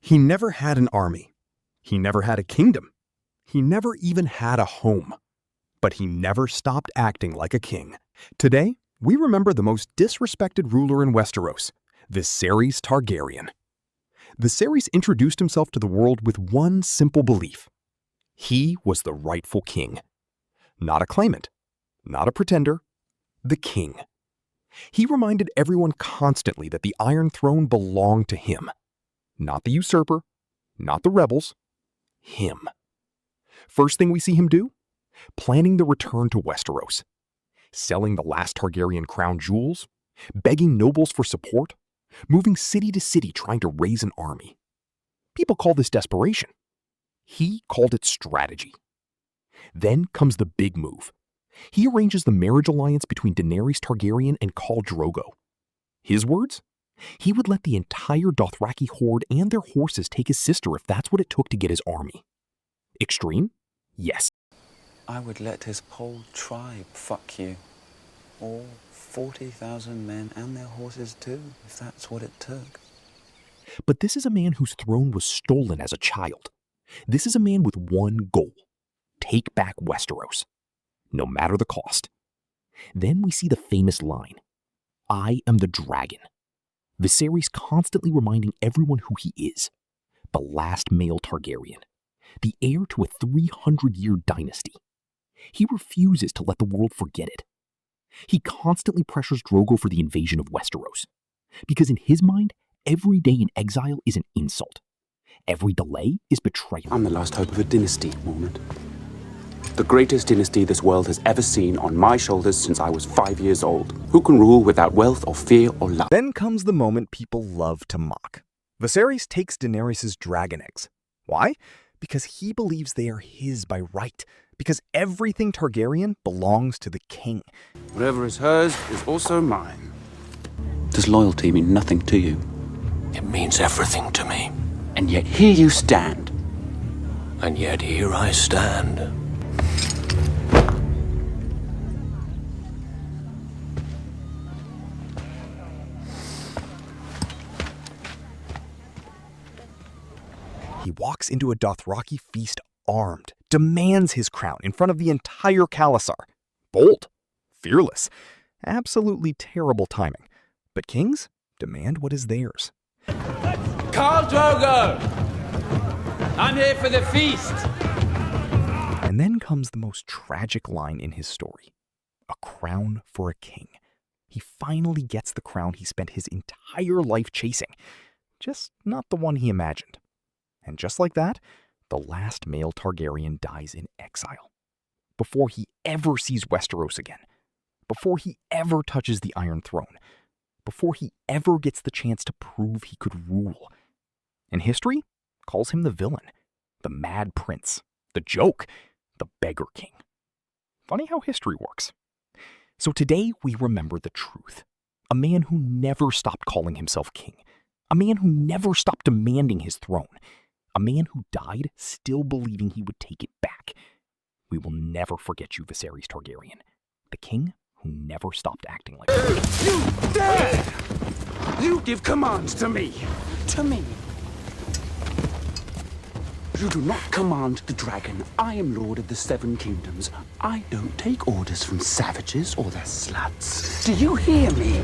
He never had an army. He never had a kingdom. He never even had a home. But he never stopped acting like a king. Today, we remember the most disrespected ruler in Westeros, Viserys Targaryen. Viserys introduced himself to the world with one simple belief. He was the rightful king. Not a claimant, not a pretender, the king. He reminded everyone constantly that the Iron Throne belonged to him. Not the usurper, not the rebels, him. First thing we see him do? Planning the return to Westeros. Selling the last Targaryen crown jewels, begging nobles for support, moving city to city trying to raise an army. People call this desperation. He called it strategy. Then comes the big move. He arranges the marriage alliance between Daenerys Targaryen and Khal Drogo. His words? He would let the entire Dothraki horde and their horses take his sister if that's what it took to get his army. Extreme? Yes. I would let his whole tribe fuck you. All 40,000 men and their horses too, if that's what it took. But this is a man whose throne was stolen as a child. This is a man with one goal. Take back Westeros. No matter the cost. Then we see the famous line, I am the dragon. Viserys constantly reminding everyone who he is. The last male Targaryen. The heir to a 300-year dynasty. He refuses to let the world forget it. He constantly pressures Drogo for the invasion of Westeros. Because in his mind, every day in exile is an insult. Every delay is betrayal. I'm the last hope of a dynasty, Mormont. The greatest dynasty this world has ever seen on my shoulders since I was 5 years old. Who can rule without wealth or fear or love? Then comes the moment people love to mock. Viserys takes Daenerys' dragon eggs. Why? Because he believes they are his by right. Because everything Targaryen belongs to the king. Whatever is hers is also mine. Does loyalty mean nothing to you? It means everything to me. And yet here you stand. And yet here I stand. He walks into a Dothraki feast armed, demands his crown in front of the entire Khalasar. Bold, fearless, absolutely terrible timing. But kings demand what is theirs. Khal Drogo! I'm here for the feast! And then comes the most tragic line in his story. A crown for a king. He finally gets the crown he spent his entire life chasing. Just not the one he imagined. And just like that, the last male Targaryen dies in exile. Before he ever sees Westeros again. Before he ever touches the Iron Throne. Before he ever gets the chance to prove he could rule. And history calls him the villain, the mad prince, the joke, the Beggar King. Funny how history works. So today we remember the truth. A man who never stopped calling himself king. A man who never stopped demanding his throne. A man who died still believing he would take it back. We will never forget you, Viserys Targaryen. The king who never stopped acting like You dare! You give commands to me! To me! You do not command the dragon. I am Lord of the Seven Kingdoms. I don't take orders from savages or their sluts. Do you hear me?